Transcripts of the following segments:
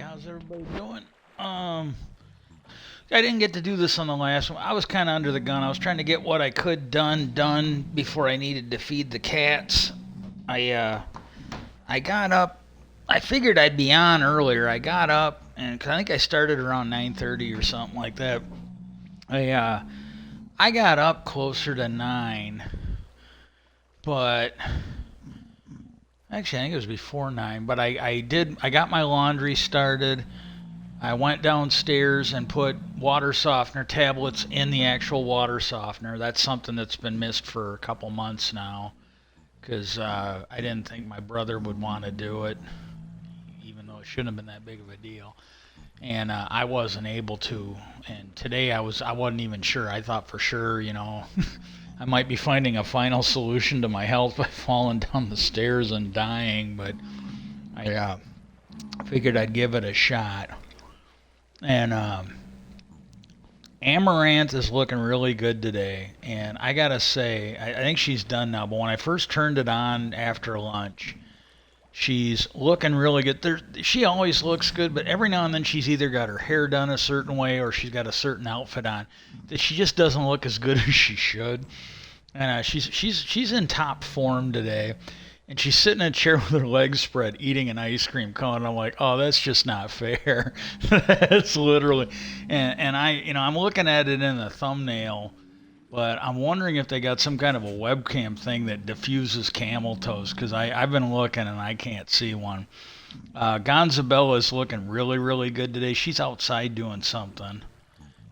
how's everybody doing? I didn't get to do this on the last one. I was kind of under the gun. I was trying to get what I could done before I needed to feed the cats. I got up. I figured I'd be on earlier. I got up and 'cause I think I started around 9:30 or something like that. I got up closer to 9, but actually I think it was before 9. But I got my laundry started. I went downstairs and put water softener tablets in the actual water softener. That's something that's been missed for a couple months now because I didn't think my brother would want to do it, even though it shouldn't have been that big of a deal. And I wasn't able to. And today I wasn't even sure. I thought for sure, I might be finding a final solution to my health by falling down the stairs and dying, but I figured I'd give it a shot. And Amaranth is looking really good today. And I gotta say, I think she's done now. But when I first turned it on after lunch, she's looking really good. She always looks good, but every now and then she's either got her hair done a certain way or she's got a certain outfit on that she just doesn't look as good as she should. And she's in top form today. And she's sitting in a chair with her legs spread, eating an ice cream cone. I'm like, oh, that's just not fair. That's literally, and I'm looking at it in the thumbnail, but I'm wondering if they got some kind of a webcam thing that diffuses camel toes, because I've been looking and I can't see one. Gonzabella is looking really, really good today. She's outside doing something.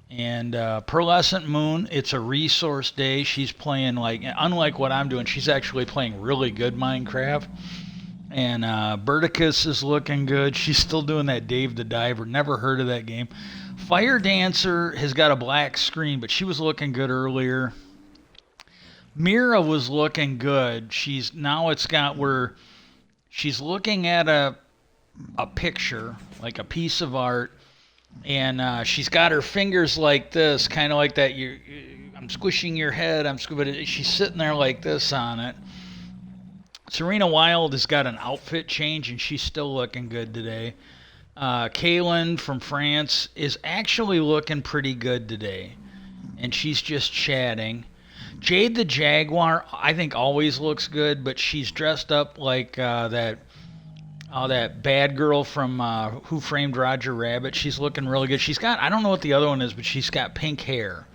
And Pearlescent Moon, it's a resource day. She's playing, unlike what I'm doing, she's actually playing really good Minecraft. And Berticus is looking good. She's still doing that Dave the Diver. Never heard of that game. Fire Dancer has got a black screen, but she was looking good earlier. Mira was looking good. It's got where she's looking at a picture, like a piece of art. And she's got her fingers like this, kind of like that. I'm squishing your head. But she's sitting there like this on it. Serena Wild has got an outfit change, and she's still looking good today. Kaylin from France is actually looking pretty good today, and she's just chatting. Jade the Jaguar, I think, always looks good, but she's dressed up like that bad girl from Who Framed Roger Rabbit. She's looking really good. She's got, I don't know what the other one is, but she's got pink hair.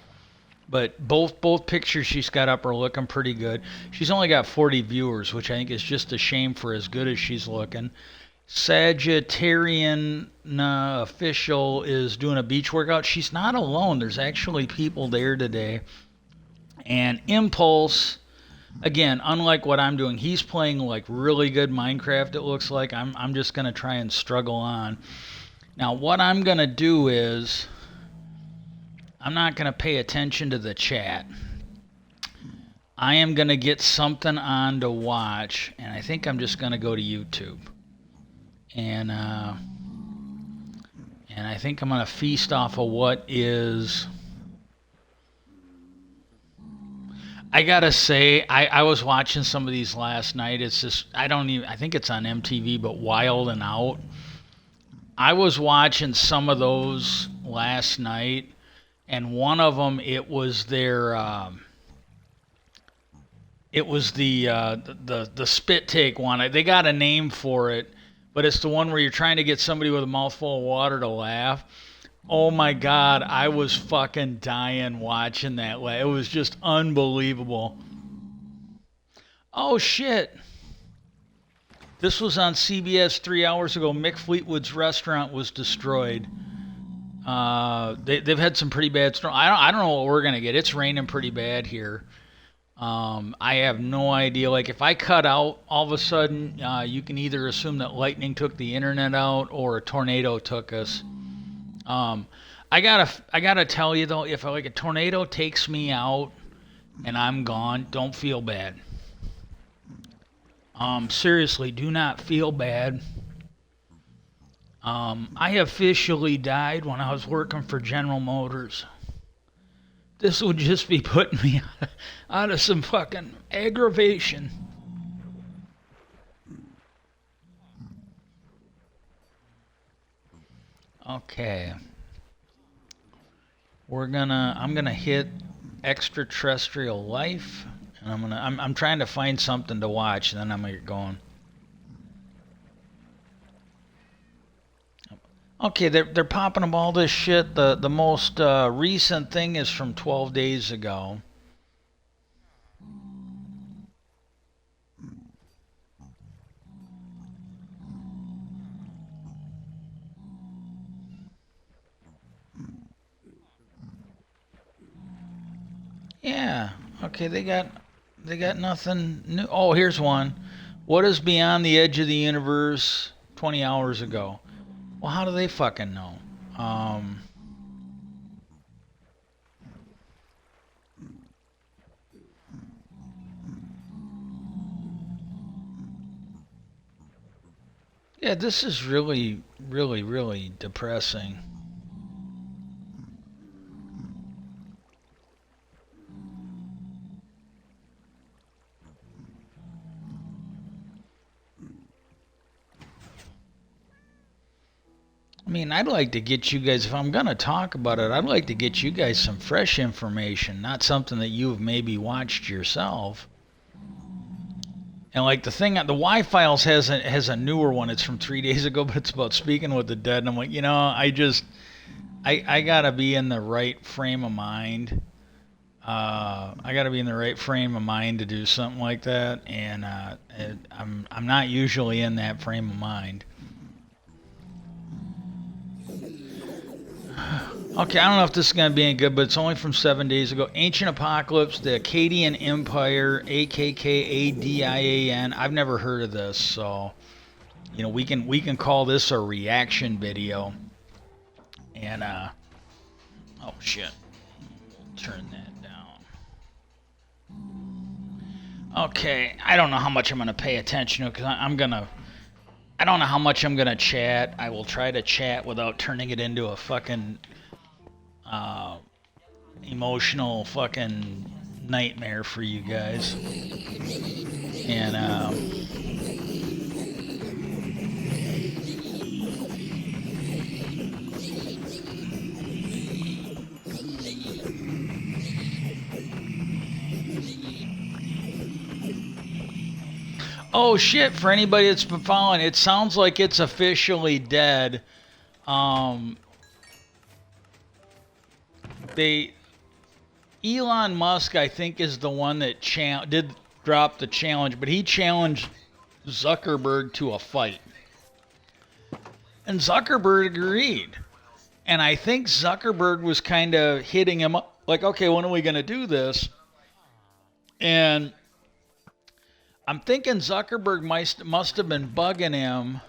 But both pictures she's got up are looking pretty good. She's only got 40 viewers, which I think is just a shame for as good as she's looking. Sagittarian Official is doing a beach workout. She's not alone. There's actually people there today. And Impulse, again, unlike what I'm doing, he's playing like really good Minecraft, it looks like. I'm just going to try and struggle on. Now, what I'm going to do is I'm not going to pay attention to the chat. I am going to get something on to watch, and I think I'm just going to go to YouTube. And I think I'm going to feast off of what is... I gotta say, I was watching some of these last night. It's just, I think it's on MTV, but Wild and Out. I was watching some of those last night, and one of them, it was the spit take one. They got a name for it, but it's the one where you're trying to get somebody with a mouthful of water to laugh. Oh my God, I was fucking dying watching that. It was just unbelievable. Oh shit. This was on CBS 3 hours ago. Mick Fleetwood's restaurant was destroyed. They've had some pretty bad storm. I don't know what we're going to get. It's raining pretty bad here. I have no idea. Like, if I cut out, all of a sudden, you can either assume that lightning took the internet out or a tornado took us. I gotta tell you though, if a tornado takes me out and I'm gone, don't feel bad. Seriously, do not feel bad. I officially died when I was working for General Motors. This would just be putting me out of some fucking aggravation. Okay. I'm gonna hit extraterrestrial life, and I'm trying to find something to watch, and then I'm gonna get going. Okay, they're popping up all this shit. The most recent thing is from 12 days ago. Yeah. Okay, they got nothing new. Oh, here's one. What is beyond the edge of the universe 20 hours ago? Well, how do they fucking know? Um, yeah, this is really, really, really depressing. I mean, I'd like to get you guys, if I'm going to talk about it, I'd like to get you guys some fresh information, not something that you've maybe watched yourself. And like the Y-Files has a newer one. It's from 3 days ago, but it's about speaking with the dead. And I'm like, I gotta be in the right frame of mind. I gotta be in the right frame of mind to do something like that, and I'm not usually in that frame of mind. Okay, I don't know if this is going to be any good, but it's only from 7 days ago. Ancient Apocalypse, the Akkadian Empire, Akkadian. I've never heard of this, so we can call this a reaction video. And oh shit, we'll turn that down. Okay, I don't know how much I'm going to pay attention to because I'm gonna. I don't know how much I'm gonna chat. I will try to chat without turning it into a fucking uh, emotional fucking nightmare for you guys. And oh shit! For anybody that's been following, it sounds like it's officially dead. Um, they Elon Musk, I think, is the one that did drop the challenge, but he challenged Zuckerberg to a fight, and Zuckerberg agreed. And I think Zuckerberg was kind of hitting him up, like, okay, when are we going to do this? And I'm thinking Zuckerberg must have been bugging him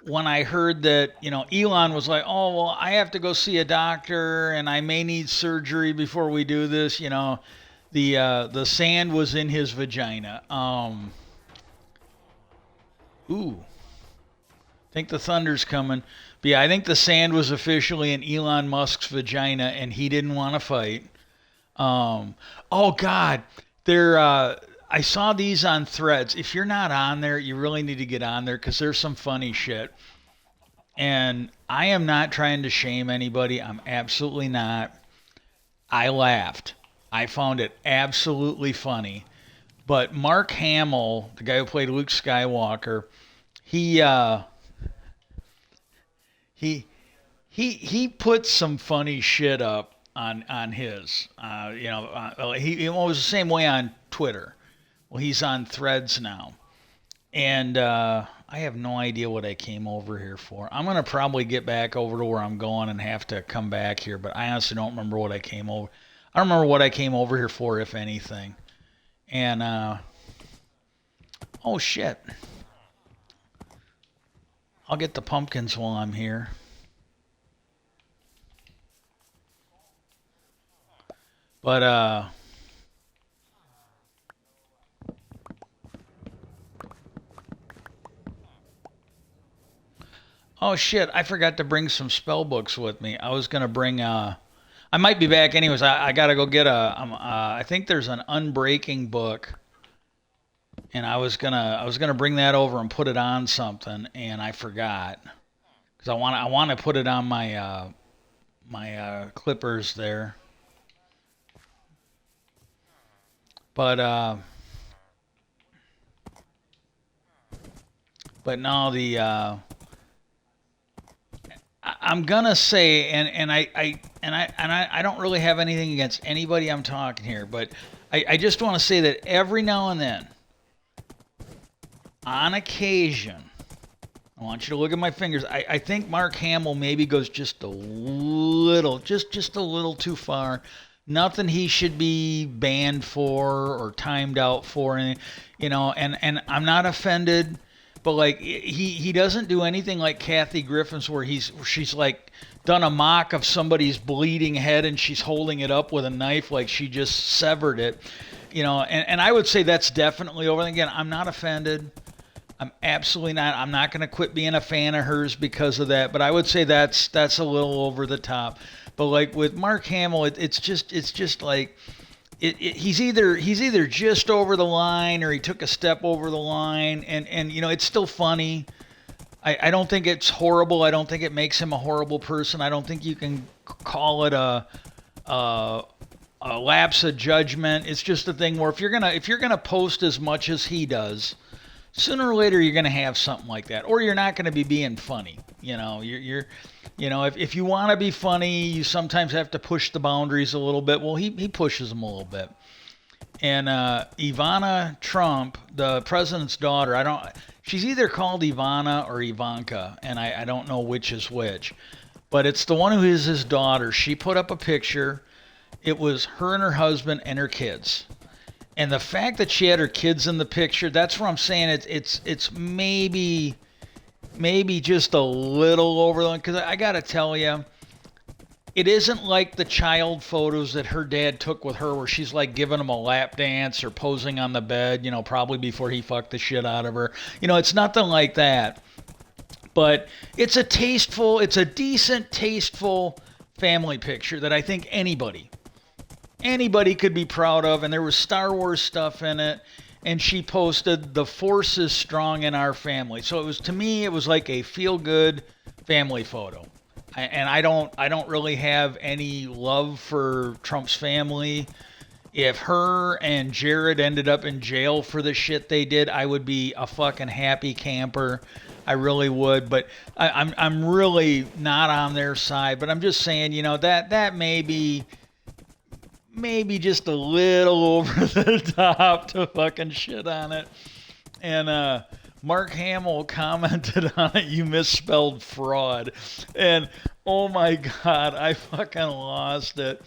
when I heard that, Elon was like, oh, well, I have to go see a doctor and I may need surgery before we do this. The sand was in his vagina. Ooh, I think the thunder's coming. But yeah, I think the sand was officially in Elon Musk's vagina and he didn't want to fight. Um, oh God, there. I saw these on Threads. If you're not on there, you really need to get on there because there's some funny shit. And I am not trying to shame anybody. I'm absolutely not. I laughed. I found it absolutely funny. But Mark Hamill, the guy who played Luke Skywalker, he he he put some funny shit up on his. He it was the same way on Twitter. Well, he's on Threads now, and I have no idea what I came over here for. I'm gonna probably get back over to where I'm going and have to come back here, but I honestly don't remember what I came over. I don't remember what I came over here for, if anything. And oh shit, I'll get the pumpkins while I'm here. But oh shit, I forgot to bring some spell books with me. I was gonna bring I might be back anyways. I gotta go get I think there's an unbreaking book, and I was gonna bring that over and put it on something, and I forgot because I want to put it on my clippers there. But no, I'm gonna say, and I don't really have anything against anybody I'm talking here, but I just want to say that every now and then, on occasion, I want you to look at my fingers. I think Mark Hamill maybe goes just a little, just a little too far. Nothing he should be banned for or timed out for, and I'm not offended, but like he doesn't do anything like Kathy Griffin's where she's like done a mock of somebody's bleeding head and she's holding it up with a knife like she just severed it, and I would say that's definitely over. And again, I'm not offended. I'm absolutely not. I'm not going to quit being a fan of hers because of that. But I would say that's a little over the top. But like with Mark Hamill, it's just like he's either just over the line or he took a step over the line, and it's still funny. I don't think it's horrible. I don't think it makes him a horrible person. I don't think you can call it a a lapse of judgment. It's just a thing where if you're gonna post as much as he does, sooner or later you're going to have something like that, or you're not going to be being funny. If you want to be funny, you sometimes have to push the boundaries a little bit. Well, he pushes them a little bit. And Ivana Trump, the president's daughter, I don't. She's either called Ivana or Ivanka, and I don't know which is which. But it's the one who is his daughter. She put up a picture. It was her and her husband and her kids. And the fact that she had her kids in the picture, that's where I'm saying it's maybe just a little over the line. Because I got to tell you, it isn't like the child photos that her dad took with her, where she's like giving him a lap dance or posing on the bed, probably before he fucked the shit out of her. It's nothing like that. But it's a decent, tasteful family picture that I think anybody could be proud of. And there was Star Wars stuff in it. And she posted, "The force is strong in our family." So it was, to me, it was like a feel good family photo. And I don't really have any love for Trump's family. If her and Jared ended up in jail for the shit they did, I would be a fucking happy camper. I really would. But I'm really not on their side. But I'm just saying, that maybe just a little over the top to fucking shit on it. And Mark Hamill commented on it, "You misspelled fraud." And oh my God, I fucking lost it.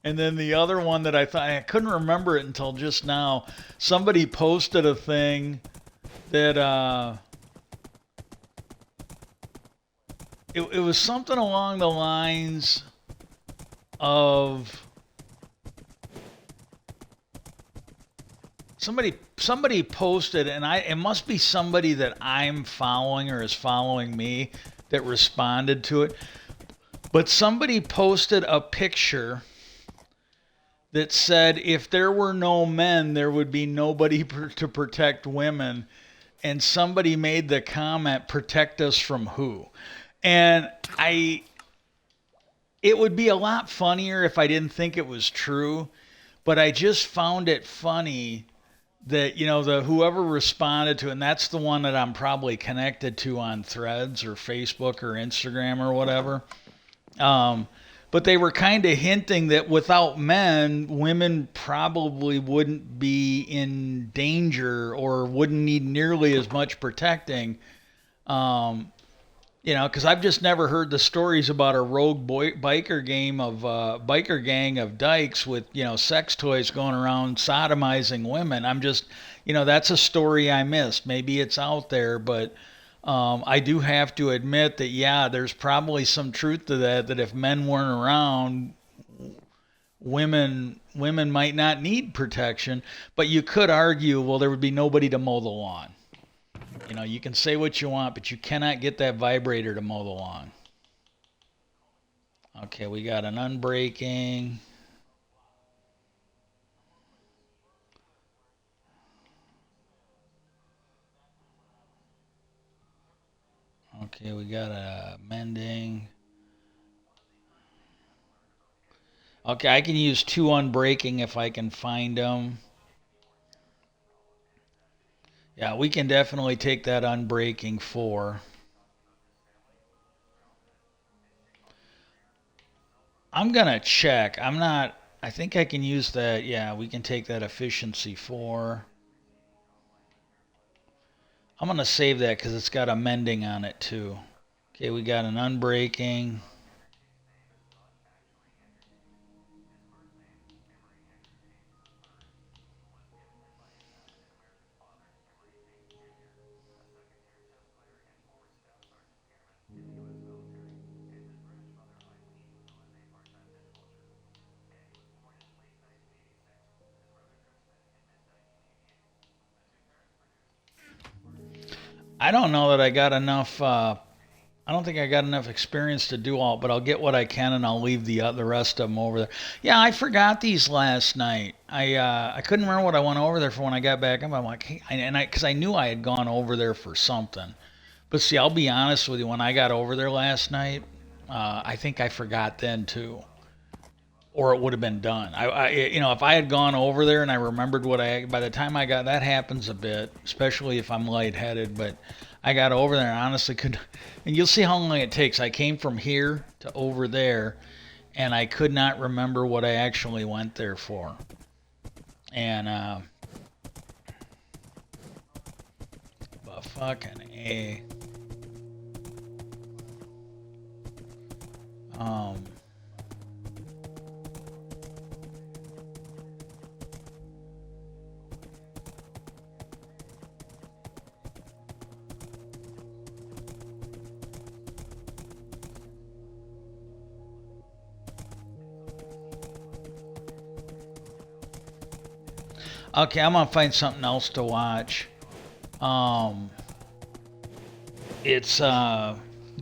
And then the other one that I thought, I couldn't remember it until just now. Somebody posted a thing that it was something along the lines of somebody posted, and it must be somebody that I'm following or is following me that responded to it. But somebody posted a picture that said, "If there were no men, there would be nobody to protect women." And somebody made the comment, "Protect us from who?" And it would be a lot funnier if I didn't think it was true, but I just found it funny that the whoever responded to it, and that's the one that I'm probably connected to on Threads or Facebook or Instagram or whatever. Um, but they were kind of hinting that without men, women probably wouldn't be in danger or wouldn't need nearly as much protecting. Um, because I've just never heard the stories about a rogue biker gang of dykes with sex toys going around sodomizing women. That's a story I missed. Maybe it's out there, but I do have to admit that, yeah, there's probably some truth to that. That if men weren't around, women might not need protection. But you could argue, well, there would be nobody to mow the lawn. You can say what you want, but you cannot get that vibrator to mow the lawn. Okay, we got an unbreaking. Okay, we got a mending. Okay, I can use 2 unbreaking if I can find them. Yeah, we can definitely take that unbreaking 4. I'm gonna check. I'm not. I think I can use that. Yeah, we can take that efficiency 4. I'm gonna save that because it's got a mending on it too. Okay, we got an unbreaking. I don't know that I got enough. I don't think I got enough experience to do all, but I'll get what I can and I'll leave the rest of them over there. Yeah, I forgot these last night. I couldn't remember what I went over there for when I got back up. I'm like, hey, because I knew I had gone over there for something. But see, I'll be honest with you. When I got over there last night, I think I forgot then too, or it would have been done. If I had gone over there and I remembered what by the time I got, that happens a bit, especially if I'm lightheaded. But I got over there and honestly could, and you'll see how long it takes. I came from here to over there, and I could not remember what I actually went there for. And but fucking a. Um, okay, I'm gonna find something else to watch. Um, it's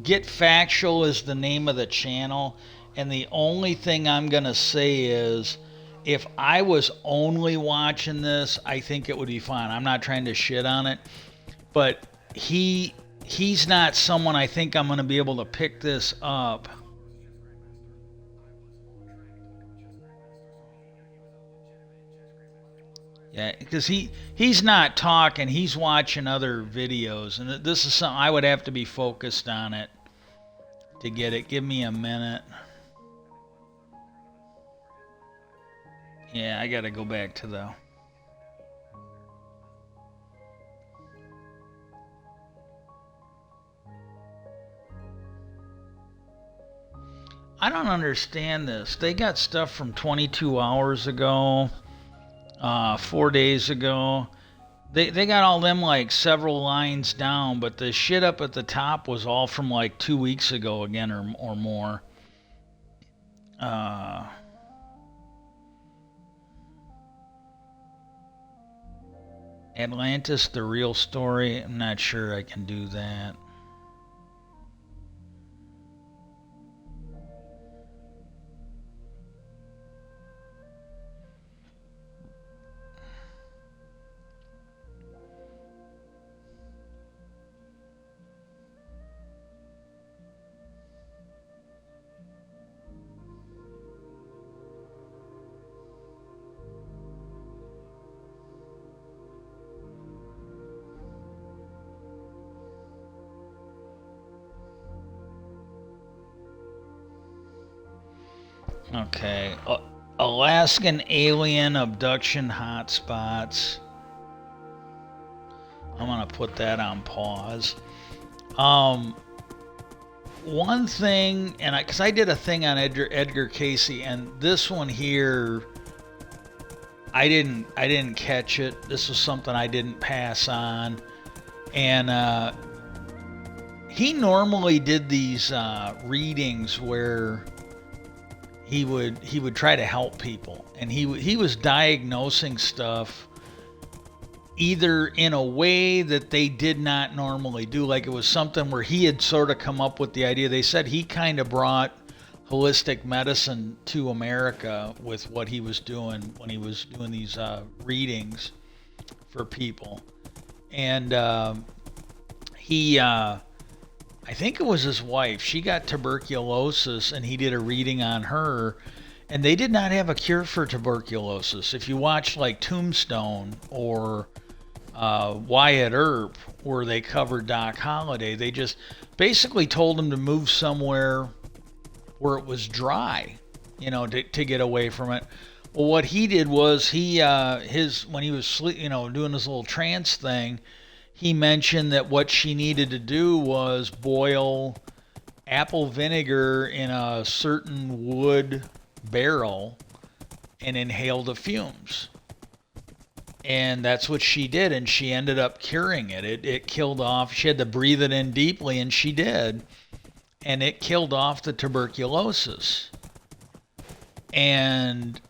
Get Factual is the name of the channel, and the only thing I'm gonna say is, if I was only watching this, I think it would be fine. I'm not trying to shit on it, but he's not someone I think I'm gonna be able to pick this up. Yeah, because he's not talking, he's watching other videos, and this is something I would have to be focused on it to get it. Give me a minute. Yeah, I gotta go back to the. I don't understand this. They got stuff from 22 hours ago, 4 days ago. They got all them like several lines down, but the shit up at the top was all from like 2 weeks ago again or more. Uh, Atlantis, the real story. I'm not sure I can do that. Okay. Alaskan alien abduction hotspots. I'm gonna put that on pause. Um, One thing, and because I did a thing on Edgar Casey, and this one here, I didn't catch it. This was something I didn't pass on, and he normally did these readings where he would try to help people, and he was diagnosing stuff either in a way that they did not normally do. Like it was something where he had sort of come up with the idea. They said he kind of brought holistic medicine to America with what he was doing when he was doing these readings for people. And he I think it was his wife. She got tuberculosis, and he did a reading on her. And they did not have a cure for tuberculosis. If you watch like Tombstone or Wyatt Earp, where they covered Doc Holliday, they just basically told him to move somewhere where it was dry, to get away from it. Well, what he did was his when he was doing his little trance thing, he mentioned that what she needed to do was boil apple vinegar in a certain wood barrel and inhale the fumes. And that's what she did, and she ended up curing it. It killed off, she had to breathe it in deeply, and she did. And it killed off the tuberculosis. And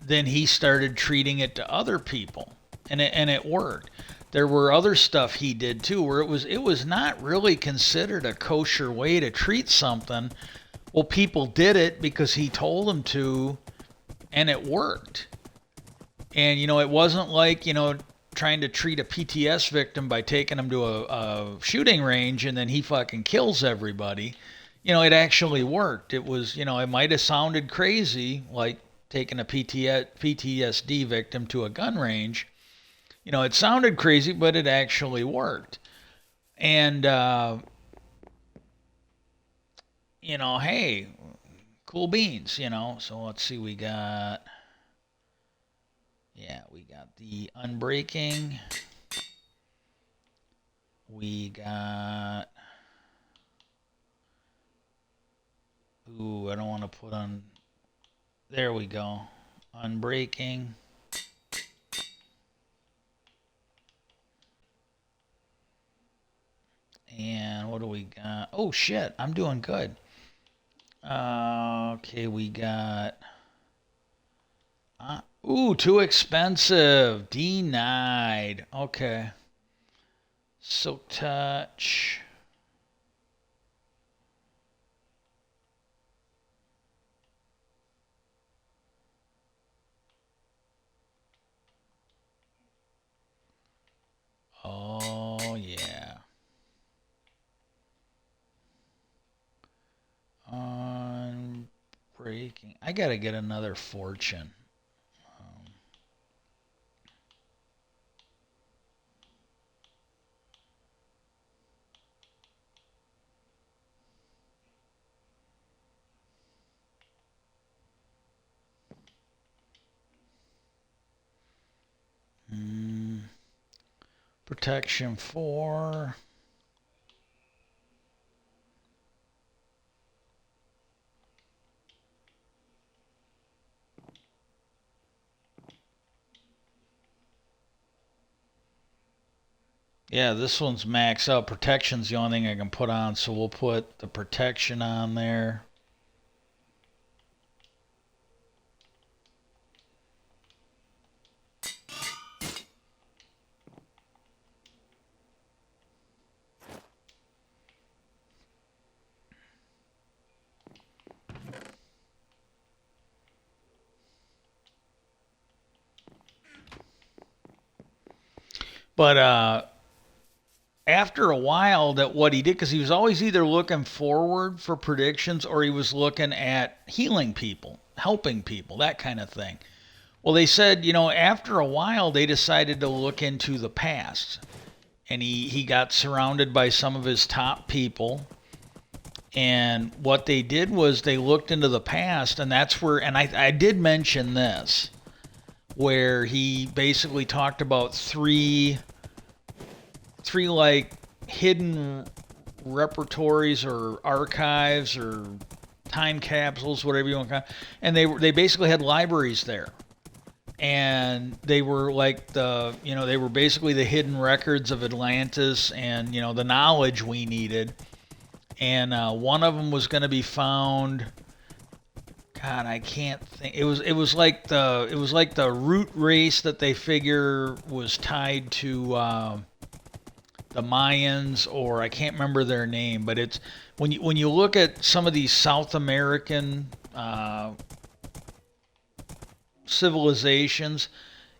then he started treating it to other people, and it worked. There were other stuff he did too, where it was not really considered a kosher way to treat something. Well, people did it because he told them to, and it worked. And it wasn't like trying to treat a PTS victim by taking him to a shooting range and then he fucking kills everybody. It actually worked. It was it might have sounded crazy, like taking a PTSD victim to a gun range. It sounded crazy, but it actually worked. And hey, cool beans. So let's see, we got the unbreaking. We got, ooh, I don't want to put on, there we go, unbreaking. And what do we got? Oh shit, I'm doing good. Okay, we got, ooh, too expensive. Denied. Okay. Silk touch. Oh yeah. Unbreaking. I gotta get another fortune. Protection 4. Yeah, this one's max out. Protection's the only thing I can put on, so we'll put the protection on there. But after a while, that what he did, because he was always either looking forward for predictions or he was looking at healing people, helping people, that kind of thing. Well, they said, after a while, they decided to look into the past. And he got surrounded by some of his top people. And what they did was they looked into the past, and that's where, and I did mention this, where he basically talked about three like hidden repertories or archives or time capsules, whatever you want to call it. And they basically had libraries there. And they were like they were basically the hidden records of Atlantis and, the knowledge we needed. And one of them was going to be found. God, I can't think. It was like the root race that they figure was tied to the Mayans, or I can't remember their name, but it's when you look at some of these South American civilizations,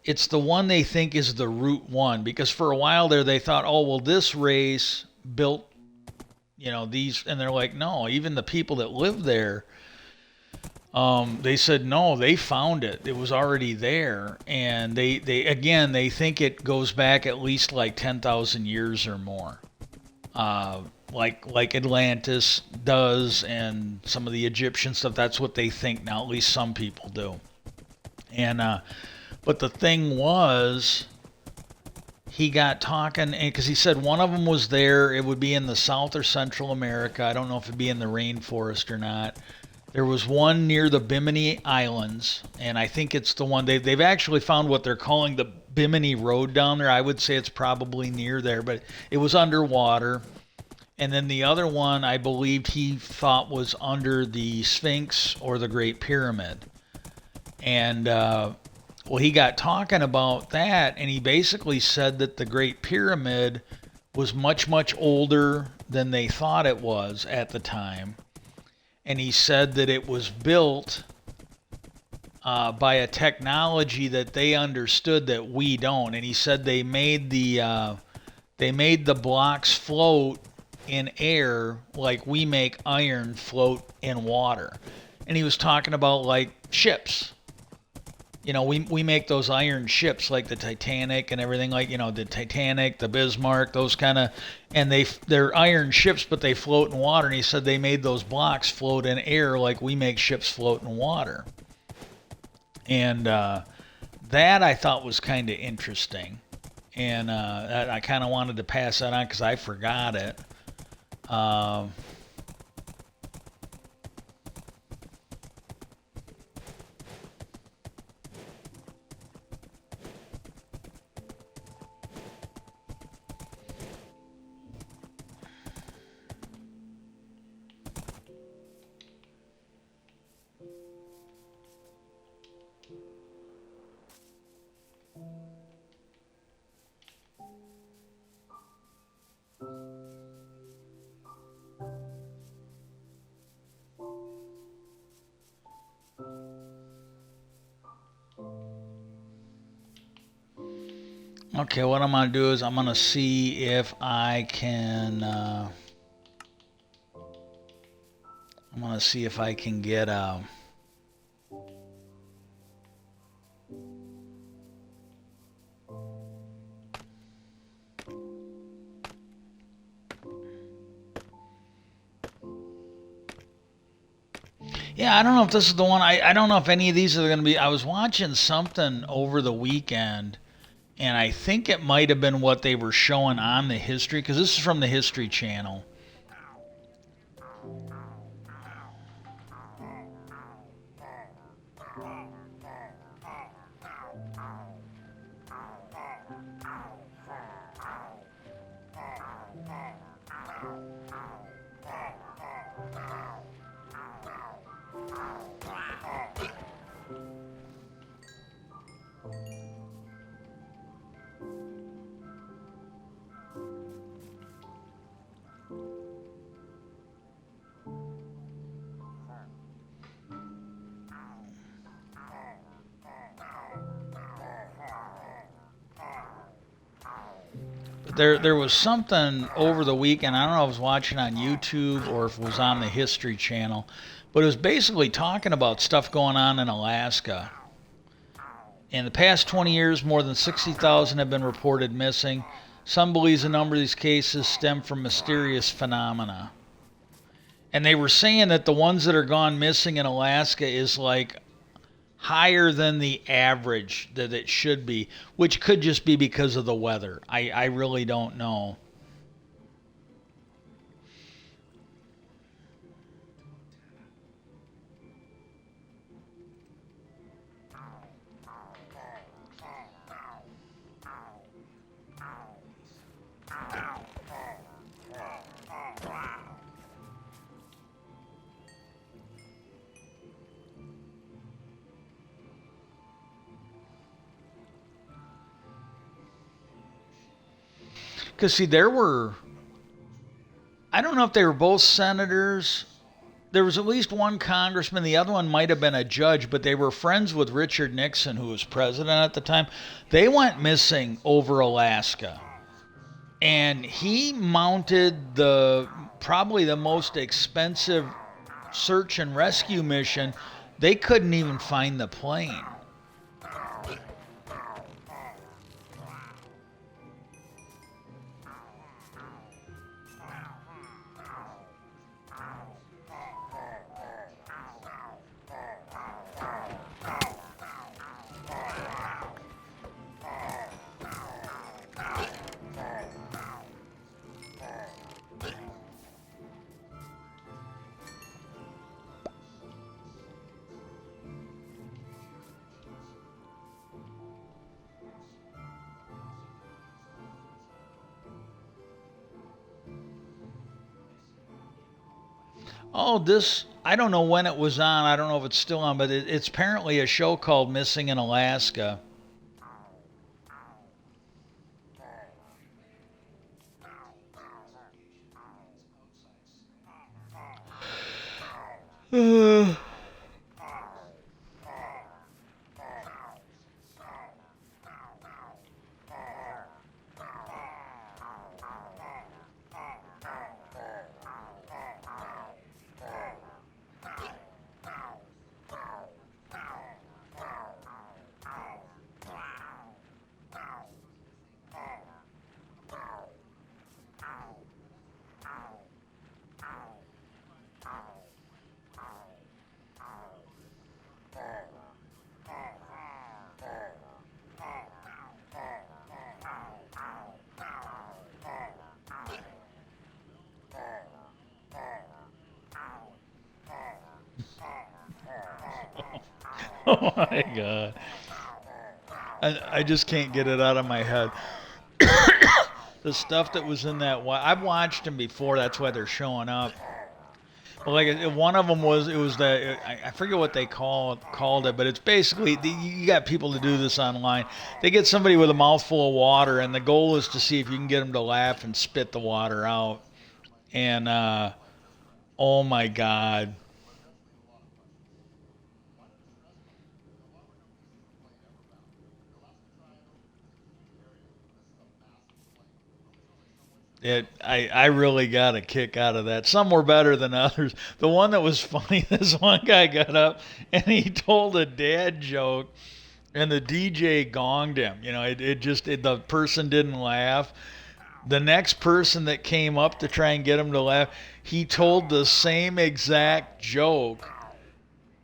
it's the one they think is the root one, because for a while there they thought, oh well, this race built these, and they're like, no, even the people that live there, they said no, they found it. It was already there, and they think it goes back at least like 10,000 years or more, uh, like Atlantis does, and some of the Egyptian stuff. That's what they think now. At least some people do. And but the thing was, he got talking because he said one of them was there. It would be in the South or Central America. I don't know if it'd be in the rainforest or not. There was one near the Bimini Islands, and I think it's the one they've actually found what they're calling the Bimini Road down there. I would say it's probably near there, but it was underwater. And then the other one, I believed he thought was under the Sphinx or the Great Pyramid. And well, he got talking about that, and he basically said that the Great Pyramid was much, much older than they thought it was at the time. And he said that it was built by a technology that they understood that we don't. And he said they made the blocks float in air like we make iron float in water. And he was talking about like ships. We make those iron ships like the Titanic and everything, like, the Titanic, the Bismarck, those kind of, and they're iron ships, but they float in water. And he said they made those blocks float in air like we make ships float in water. And that I thought was kind of interesting. And I kind of wanted to pass that on because I forgot it. Okay, what I'm gonna do is I'm gonna see if I can. I'm gonna see if I can get Yeah, I don't know if this is the one. I don't know if any of these are gonna be. I was watching something over the weekend, and I think it might have been what they were showing on the History, because this is from the History Channel. There was something over the weekend. I don't know if I was watching on YouTube or if it was on the History Channel, but it was basically talking about stuff going on in Alaska. In the past 20 years, more than 60,000 have been reported missing. Some believe a number of these cases stem from mysterious phenomena. And they were saying that the ones that are gone missing in Alaska is like higher than the average that it should be, which could just be because of the weather. I really don't know. Because, see, I don't know if they were both senators. There was at least one congressman. The other one might have been a judge, but they were friends with Richard Nixon, who was president at the time. They went missing over Alaska. and he mounted the probably the most expensive search and rescue mission. They couldn't even find the plane. Oh, this, I don't know when it was on. I don't know if it's still on, but it's apparently a show called Missing in Alaska. Oh my god. I just can't get it out of my head. The stuff that was in that I've watched them before, that's why they're showing up. But like one of them was, it was the, I forget what they called it, but it's basically you got people to do this online. They get somebody with a mouthful of water, and the goal is to see if you can get them to laugh and spit the water out. And oh my god. I really got a kick out of that. Some were better than others. The one that was funny, this one guy got up and he told a dad joke, and the DJ gonged him. You know, the person didn't laugh. The next person that came up to try and get him to laugh, he told the same exact joke,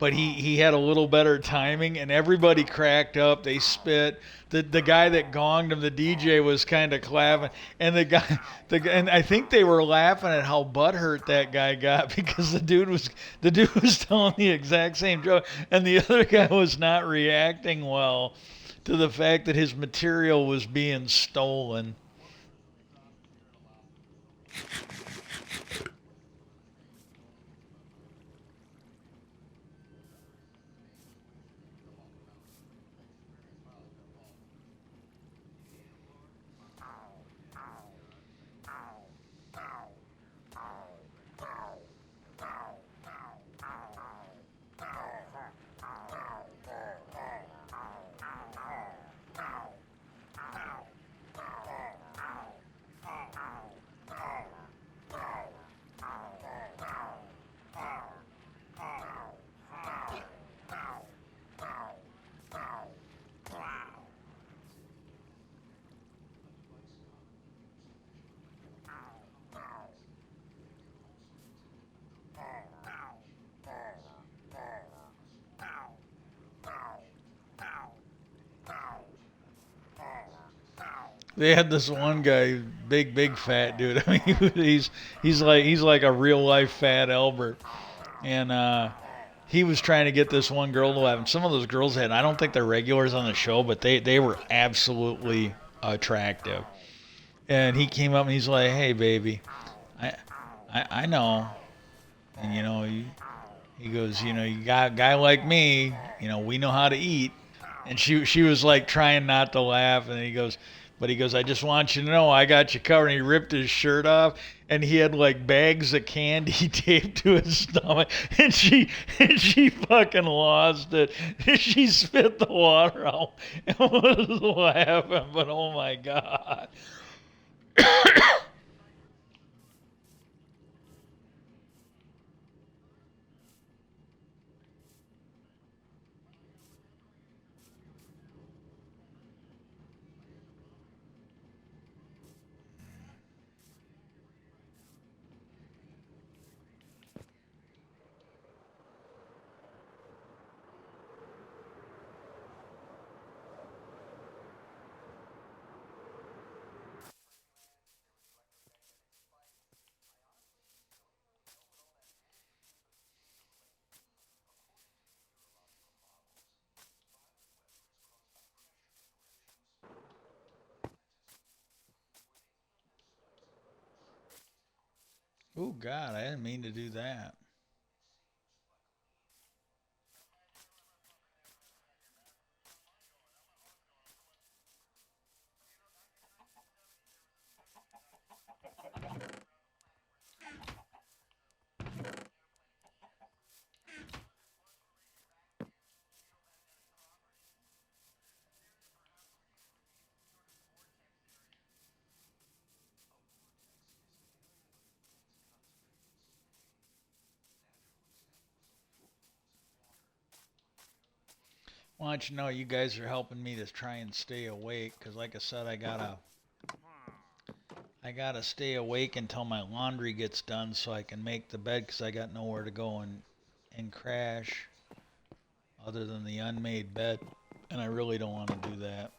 but he had a little better timing, and everybody cracked up. They spit. The guy that gonged him, the DJ, was kind of clapping, and and I think they were laughing at how butthurt that guy got because the dude was telling the exact same joke, and the other guy was not reacting well to the fact that his material was being stolen. They had this one guy, big fat dude. I mean, he's like a real life fat Albert, and he was trying to get this one girl to laugh. And some of those girls had, I don't think they're regulars on the show, but they were absolutely attractive. And he came up and he's like, "Hey, baby, I I know," and he goes, "You got a guy like me, we know how to eat." And she was like trying not to laugh, and he goes, "I just want you to know I got you covered." And he ripped his shirt off, and he had like bags of candy taped to his stomach, and she fucking lost it. She spit the water out and was laughing, but oh my god. Oh God, I didn't mean to do that. Why don't you know you guys are helping me to try and stay awake? Cause like I said, I gotta stay awake until my laundry gets done so I can make the bed. Cause I got nowhere to go and crash other than the unmade bed, and I really don't want to do that.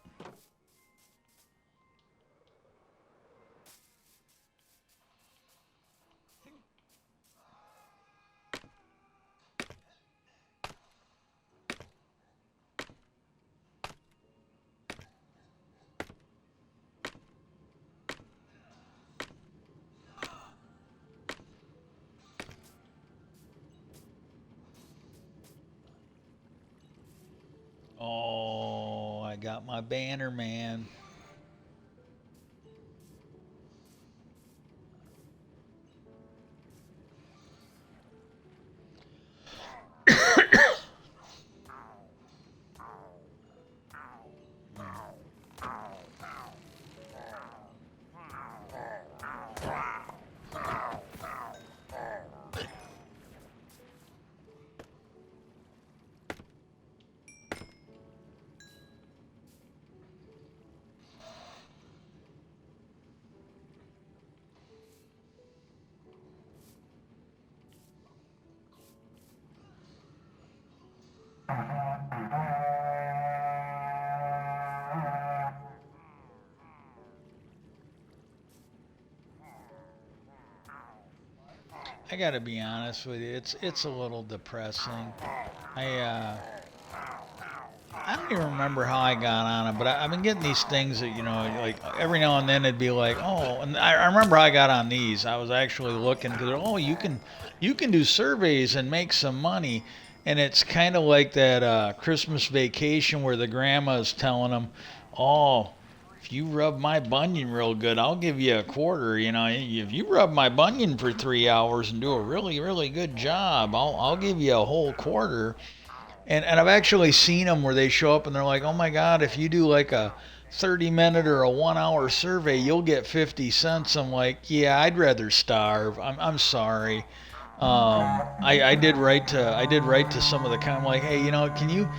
Oh, I got my banner, man. I gotta be honest with you, it's a little depressing. I uh, I don't even remember how I got on it, but I've been getting these things that like every now and then it'd be like, oh, and I remember how I got on these. I was actually looking because oh, you can do surveys and make some money, and it's kind of like that Christmas Vacation where the grandma's telling them, oh, if you rub my bunion real good, I'll give you a quarter. If you rub my bunion for 3 hours and do a really really good job, I'll give you a whole quarter. And I've actually seen them where they show up and they're like, oh my God, if you do like a 30-minute or a 1 hour survey, you'll get 50 cents. I'm like, yeah, I'd rather starve. I'm sorry. I did write to some of the kind like, hey, can you?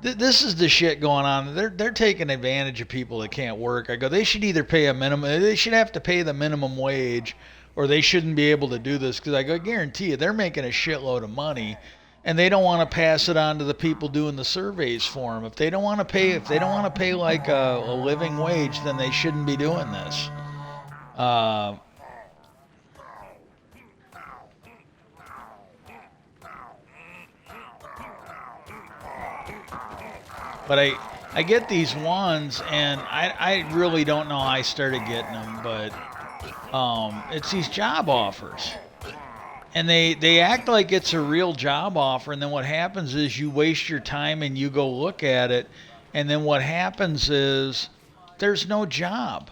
This is the shit going on. They're taking advantage of people that can't work. I go, they should either pay a minimum. They should have to pay the minimum wage, or they shouldn't be able to do this. Because I go, guarantee you, they're making a shitload of money, and they don't want to pass it on to the people doing the surveys for them. If they don't want to pay like a living wage, then they shouldn't be doing this. Uh, but I get these ones, and I really don't know how I started getting them, but it's these job offers. And they act like it's a real job offer, and then what happens is you waste your time and you go look at it, and then what happens is there's no job.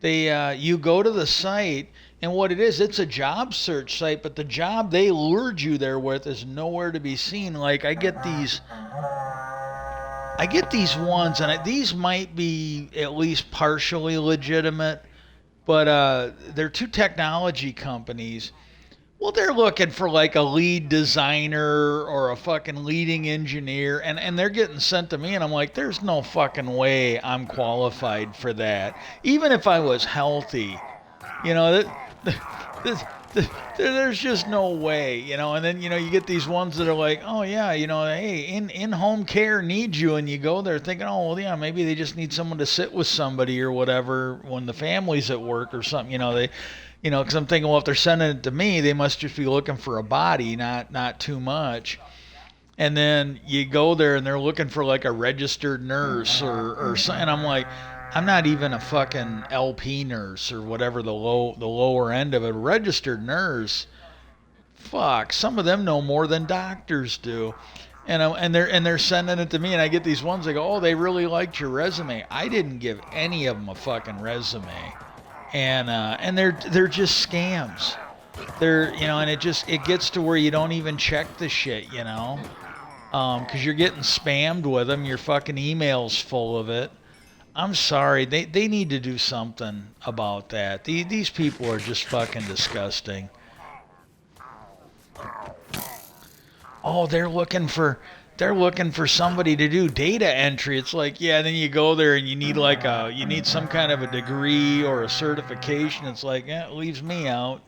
You go to the site, and what it is, it's a job search site, but the job they lured you there with is nowhere to be seen. Like I get these ones, and these might be at least partially legitimate, but they're two technology companies. Well, they're looking for like a lead designer or a fucking leading engineer, and they're getting sent to me, and I'm like, there's no fucking way I'm qualified for that. Even if I was healthy, you know, this, there's just no way, you know. And then you get these ones that are like, oh yeah, hey, in home care needs you, and you go there thinking, oh well, yeah, maybe they just need someone to sit with somebody or whatever when the family's at work or something, because I'm thinking, well, if they're sending it to me, they must just be looking for a body, not too much. And then you go there and they're looking for like a registered nurse or something. And I'm like, I'm not even a fucking LP nurse or whatever the lower end of it. A registered nurse, fuck, some of them know more than doctors do. And they're sending it to me, and I get these ones. They go, "Oh, they really liked your resume." I didn't give any of them a fucking resume, and they're just scams. And it gets to where you don't even check the shit, because you're getting spammed with them. Your fucking email's full of it. I'm sorry, they need to do something about that. These people are just fucking disgusting. Oh, they're looking for somebody to do data entry. It's like, yeah, then you go there and you need some kind of a degree or a certification. It's like, yeah, it leaves me out.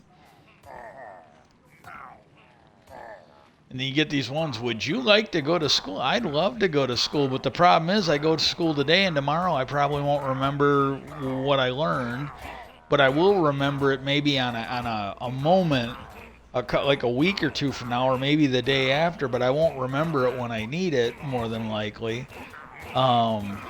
And then you get these ones, would you like to go to school? I'd love to go to school, but the problem is I go to school today and tomorrow I probably won't remember what I learned, but I will remember it maybe on a moment, like a week or two from now, or maybe the day after, but I won't remember it when I need it, more than likely. Um,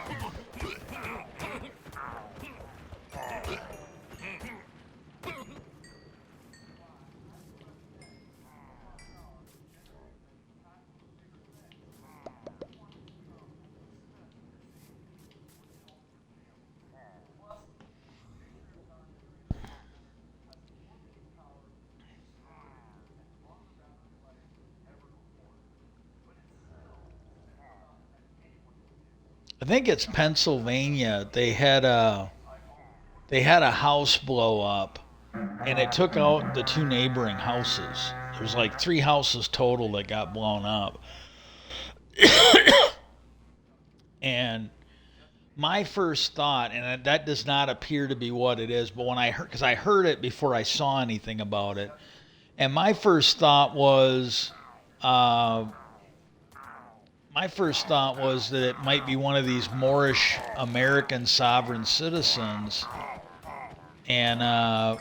I think it's Pennsylvania. They had a house blow up, and it took out the two neighboring houses. There's like three houses total that got blown up. And my first thought, and that does not appear to be what it is, but when I heard, because I heard it before I saw anything about it, and uh, my first thought was that it might be one of these Moorish American sovereign citizens, and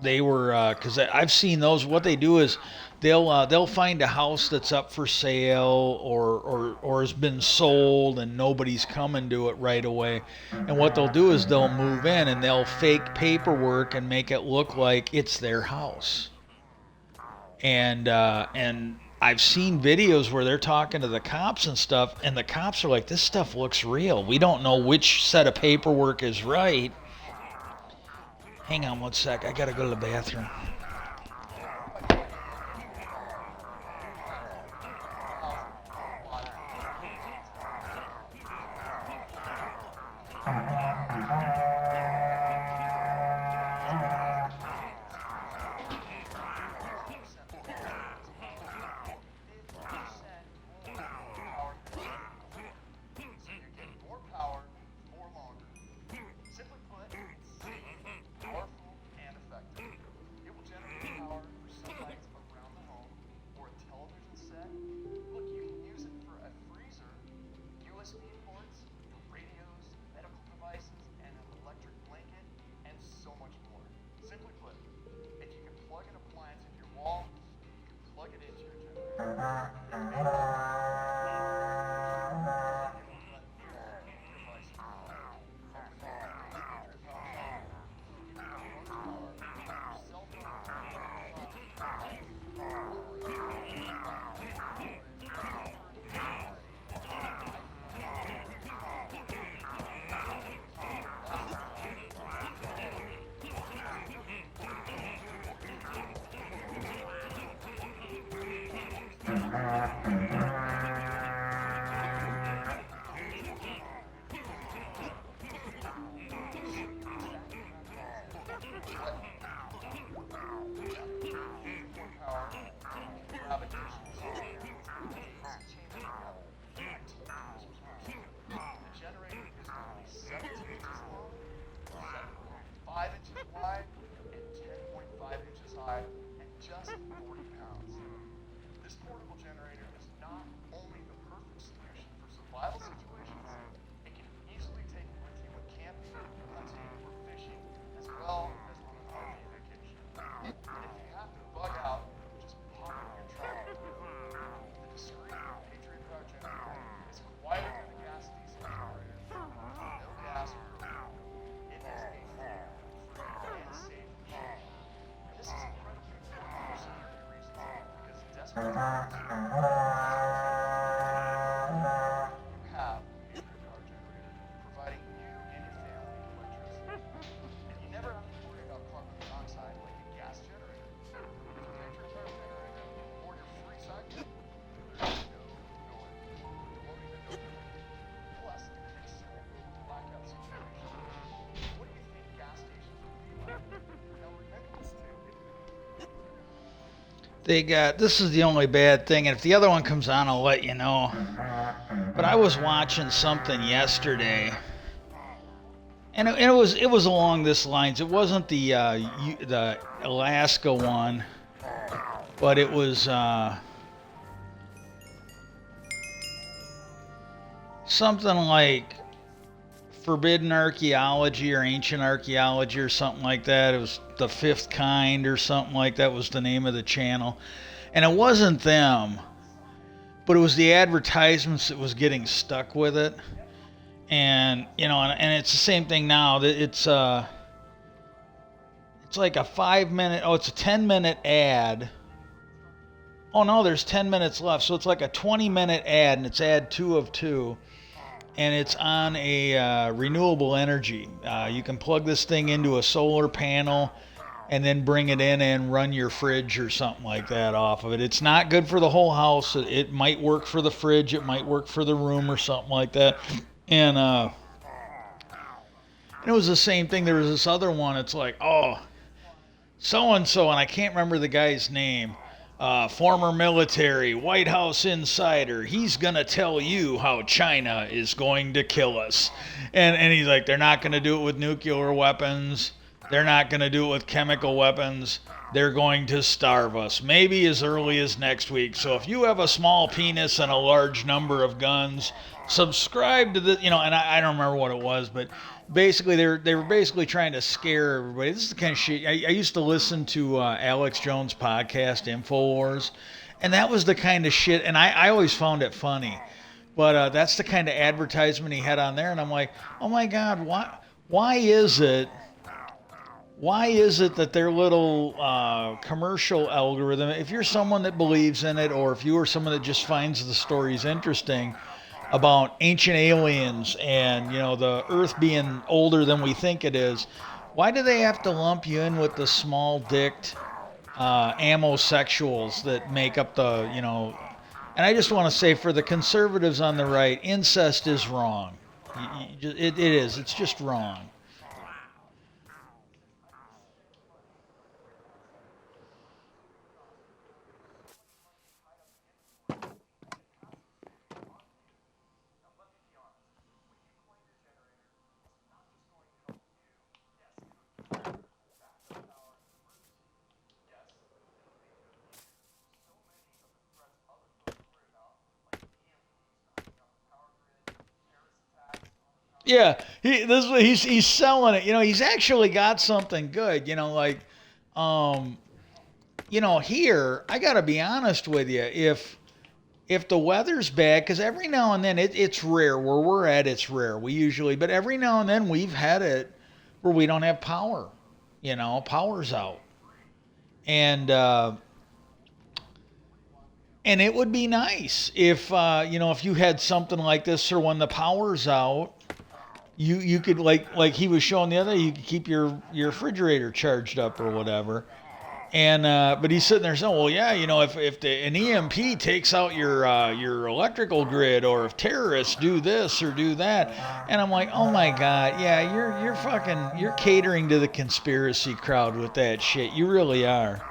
they were, because I've seen those. What they do is they'll find a house that's up for sale or has been sold and nobody's coming to it right away. And what they'll do is they'll move in and they'll fake paperwork and make it look like it's their house. And I've seen videos where they're talking to the cops and stuff, and the cops are like, "This stuff looks real. We don't know which set of paperwork is right." Hang on one sec. I gotta go to the bathroom. They got this is the only bad thing, and if the other one comes on, I'll let you know. But I was watching something yesterday, and it was along this lines. It wasn't the Alaska one, but it was something like forbidden archaeology or ancient archaeology or something like that. It was the fifth kind or something like that was the name of the channel. And it wasn't them, but it was the advertisements that was getting stuck with it. And and it's the same thing now. It's like a 5 minute. Oh, it's a 10-minute ad. Oh no, there's 10 minutes left. So it's like a 20-minute ad, and it's ad 2 of 2. And it's on a renewable energy. You can plug this thing into a solar panel and then bring it in and run your fridge or something like that off of it. It's not good for the whole house. It might work for the fridge. It might work for the room or something like that. And it was the same thing. There was this other one. It's like, oh, so-and-so, and I can't remember the guy's name. Former military, White House insider. He's going to tell you how China is going to kill us. And he's like, they're not going to do it with nuclear weapons. They're not going to do it with chemical weapons. They're going to starve us, maybe as early as next week. So if you have a small penis and a large number of guns, subscribe to the, and I don't remember what it was, but basically they were basically trying to scare everybody. This is the kind of shit. I used to listen to Alex Jones' podcast, InfoWars, and that was the kind of shit, and I always found it funny. But that's the kind of advertisement he had on there, and I'm like, oh my God, why is it that their little commercial algorithm, if you're someone that believes in it, or if you are someone that just finds the stories interesting about ancient aliens and, the Earth being older than we think it is, why do they have to lump you in with the small-dicked amosexuals that make up the, And I just want to say, for the conservatives on the right, incest is wrong. It is. It's just wrong. Yeah, he's selling it. He's actually got something good. Here I got to be honest with you. If the weather's bad, because every now and then it's rare where we're at. It's rare. But every now and then we've had it where we don't have power. Power's out, and it would be nice if if you had something like this, or when the power's out. You could like he was showing the other day, you could keep your refrigerator charged up or whatever, and but he's sitting there saying, well, yeah, if an EMP takes out your electrical grid, or if terrorists do this or do that, and I'm like, oh my God, yeah, you're catering to the conspiracy crowd with that shit. You really are.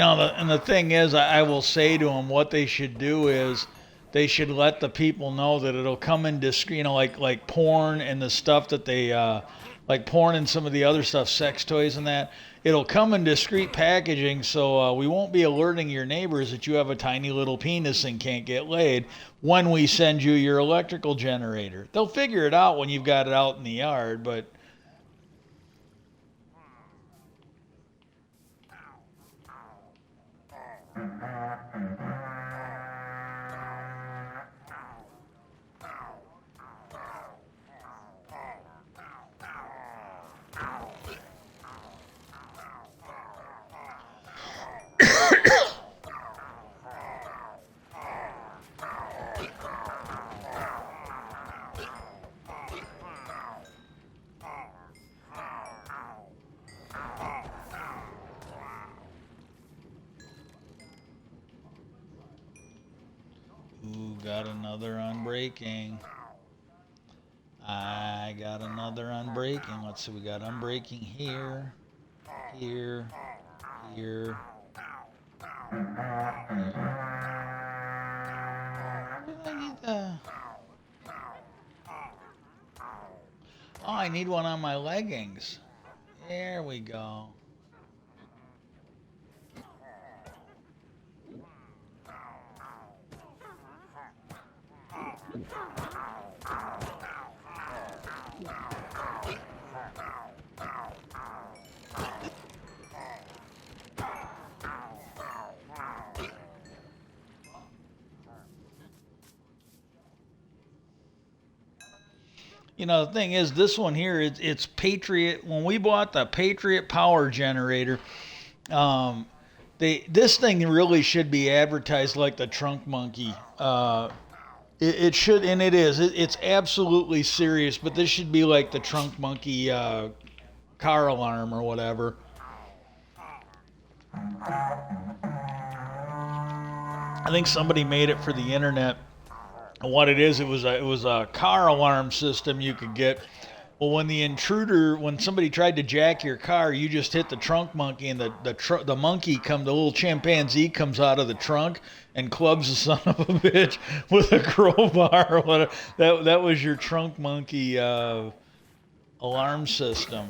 And the thing is, I will say to them, what they should do is they should let the people know that it'll come in discreet, like porn and the stuff that like porn and some of the other stuff, sex toys and that. It'll come in discreet packaging, so we won't be alerting your neighbors that you have a tiny little penis and can't get laid when we send you your electrical generator. They'll figure it out when you've got it out in the yard, but ooh, got another unbreaking. I got another unbreaking. Let's see, we got unbreaking here, here, here, I need Oh, I need one on my leggings. There we go. The thing is, this one here, it's Patriot. When we bought the Patriot Power Generator, um, this thing really should be advertised like the Trunk Monkey. It should, and it is. It's absolutely serious, but this should be like the Trunk Monkey car alarm or whatever. I think somebody made it for the internet. What it is, it was a car alarm system you could get. Well, when somebody tried to jack your car, you just hit the trunk monkey, and the monkey the little chimpanzee comes out of the trunk and clubs the son of a bitch with a crowbar or whatever. That was your trunk monkey alarm system.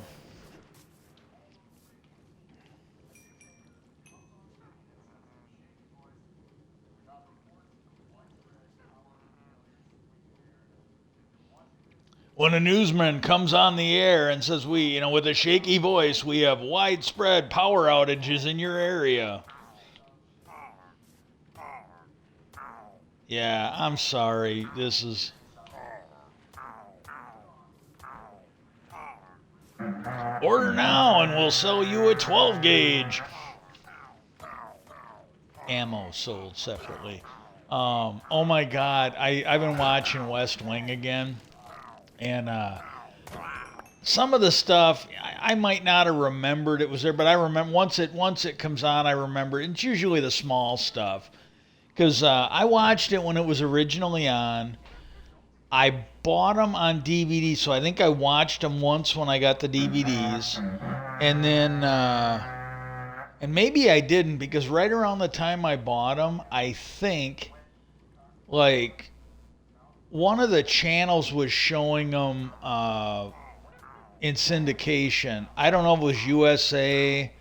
When a newsman comes on the air and says, with a shaky voice, we have widespread power outages in your area. Yeah, I'm sorry. This is order now and we'll sell you a 12 gauge. Ammo sold separately. Oh my God, I've been watching West Wing again, and some of the stuff I might not have remembered it was there, but I remember once it comes on, I remember it's usually the small stuff because I watched it when it was originally on. I bought them on DVD, so I think I watched them once when I got the DVDs, and then and maybe I didn't because right around the time I bought them, I think like one of the channels was showing them in syndication. I don't know if it was USA,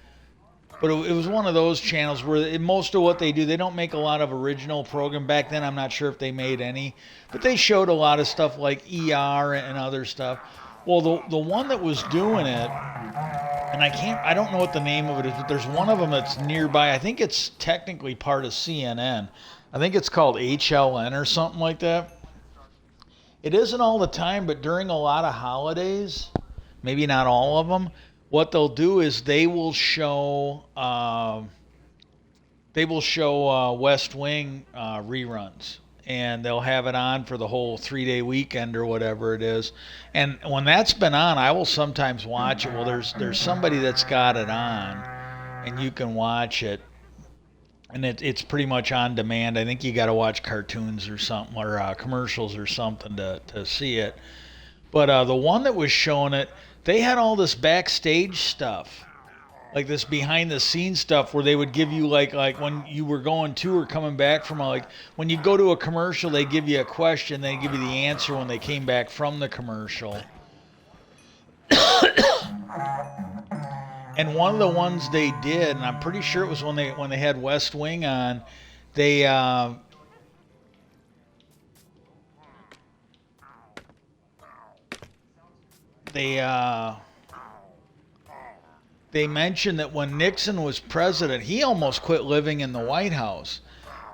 but it was one of those channels where most of what they do, they don't make a lot of original program. Back then, I'm not sure if they made any, but they showed a lot of stuff like ER and other stuff. Well, the one that was doing it, and I don't know what the name of it is, but there's one of them that's nearby. I think it's technically part of CNN. I think it's called HLN or something like that. It isn't all the time, but during a lot of holidays, maybe not all of them, what they'll do is they will show West Wing reruns, and they'll have it on for the whole 3-day weekend or whatever it is. And when that's been on, I will sometimes watch it. Well, there's somebody that's got it on, and you can watch it, and it's pretty much on demand. I think you got to watch cartoons or something or commercials or something to see it. But the one that was showing it, they had all this backstage stuff. like this behind the scenes stuff where they would give you like when you were going to or coming back from like when you go to a commercial they give you a question, they give you the answer when they came back from the commercial. And one of the ones they did, and I'm pretty sure it was when they had West Wing on, they they uh, they mentioned that when Nixon was president, he almost quit living in the White House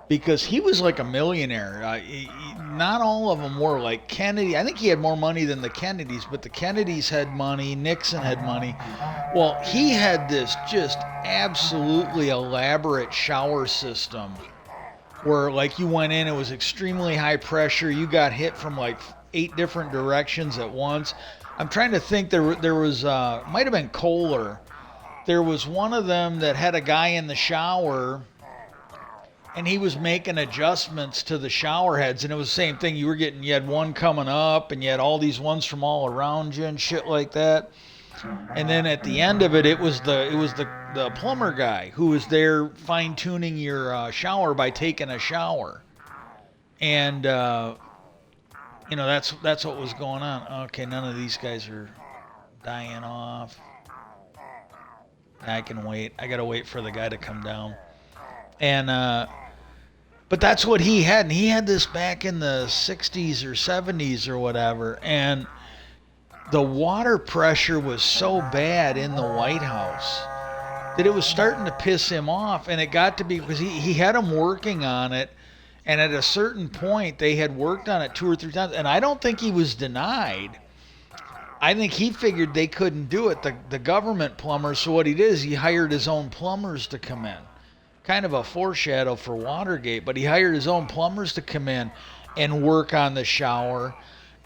because he was like a millionaire. Not all of them were like Kennedy. I think he had more money than the Kennedys, but the Kennedys had money. Nixon had money. Well, he had this just absolutely elaborate shower system where, like, you went in, it was extremely high pressure. You got hit from like 8 different directions at once. I'm trying to think. There was might have been Kohler. There was one of them that had a guy in the shower and he was making adjustments to the shower heads, and it was the same thing. You had one coming up and you had all these ones from all around you and shit like that. And then at the end of it, it was the plumber guy who was there fine tuning your shower by taking a shower. And that's what was going on. Okay, none of these guys are dying off. I can wait. I gotta wait for the guy to come down. And but that's what he had, and he had this back in the 60s or 70s or whatever. And the water pressure was so bad in the White House that it was starting to piss him off, and it got to be because he had them working on it, and at a certain point they had worked on it 2 or 3 times, and I don't think he was denied. I think he figured they couldn't do it, the government plumbers. So what he did is he hired his own plumbers to come in. Kind of a foreshadow for Watergate, but he hired his own plumbers to come in and work on the shower.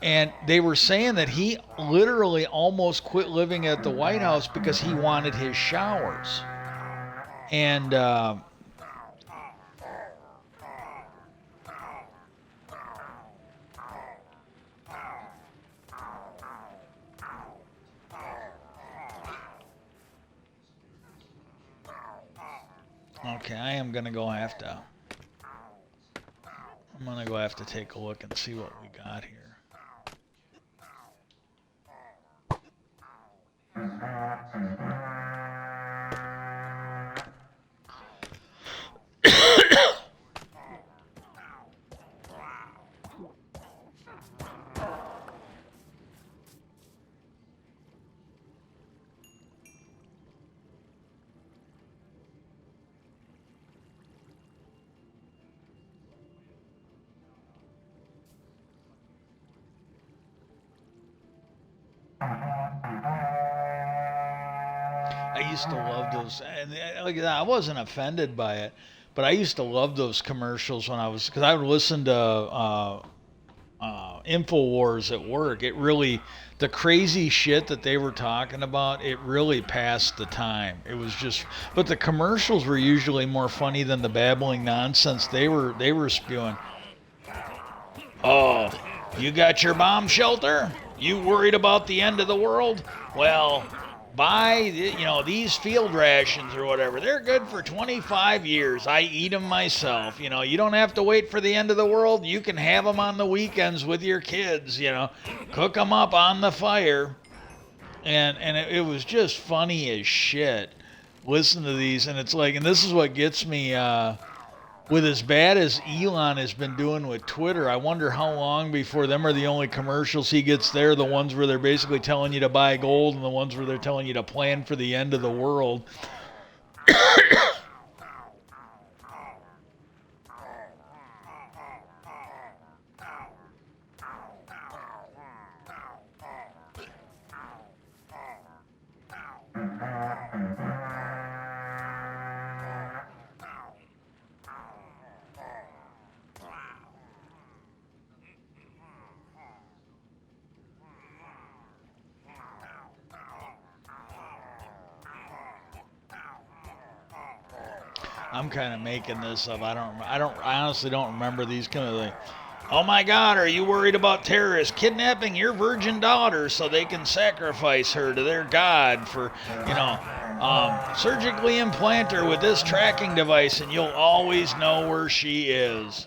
And they were saying that he literally almost quit living at the White House because he wanted his showers. And okay, I'm gonna go have to take a look and see what we got here. I used to love those, and like I wasn't offended by it, but I used to love those commercials when because I would listen to Infowars at work. The crazy shit that they were talking about, it really passed the time. It was just, but the commercials were usually more funny than the babbling nonsense they were spewing. Oh, you got your bomb shelter? You worried about the end of the world? Well, buy these field rations or whatever. They're good for 25 years. I eat them myself. You don't have to wait for the end of the world. You can have them on the weekends with your kids. Cook them up on the fire. And it was just funny as shit. Listen to these, and it's like, and this is what gets me. With as bad as Elon has been doing with Twitter, I wonder how long before them are the only commercials he gets there, the ones where they're basically telling you to buy gold and the ones where they're telling you to plan for the end of the world. I'm kind of making this up. I honestly don't remember these kind of like. Oh my God, are you worried about terrorists kidnapping your virgin daughter so they can sacrifice her to their God for, surgically implant her with this tracking device and you'll always know where she is?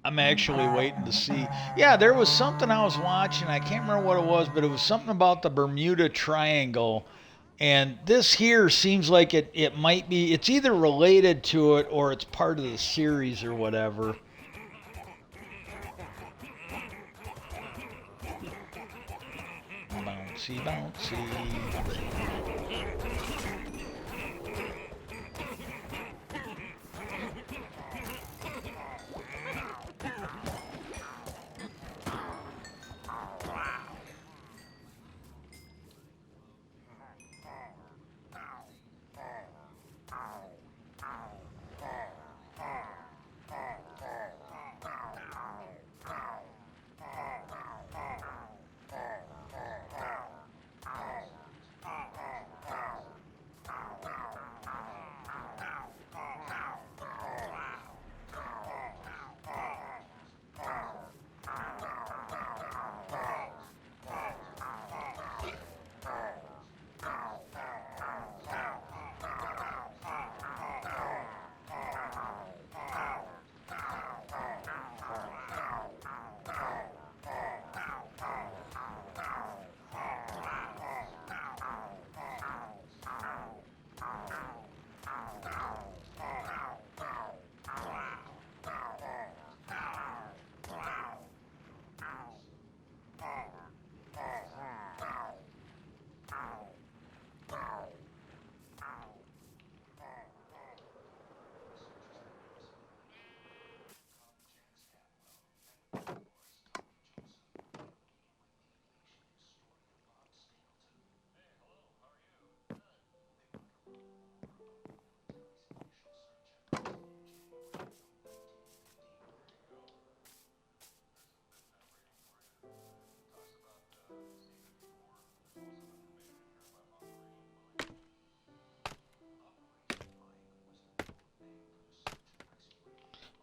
I'm actually waiting to see. Yeah, there was something I was watching. I can't remember what it was, but it was something about the Bermuda Triangle. And this here seems like it might be, it's either related to it or it's part of the series or whatever. Bouncy, bouncy.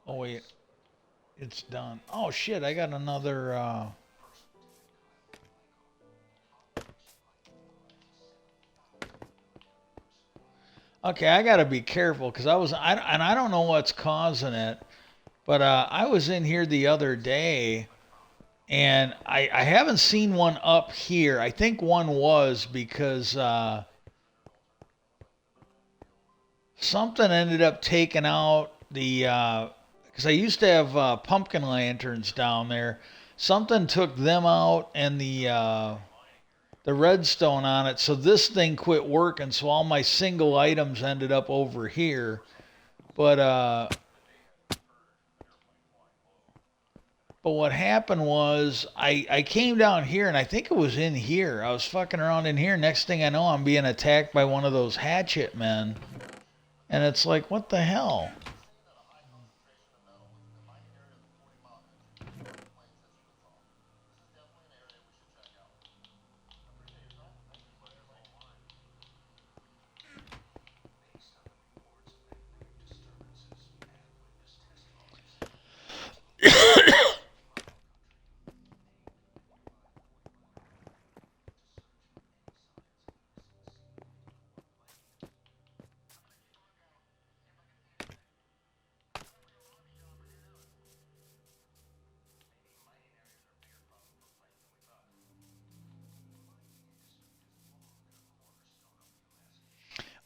Oh, wait. It's done. Oh, shit. I got another. Okay, I got to be careful because and I don't know what's causing it, but I was in here the other day and I haven't seen one up here. I think one was because something ended up taking out the, because I used to have pumpkin lanterns down there. Something took them out and the redstone on it, so this thing quit working. So all my single items ended up over here. But But what happened was I came down here and I think it was in here. I was fucking around in here. Next thing I know, I'm being attacked by one of those hatchet men. And it's like, what the hell?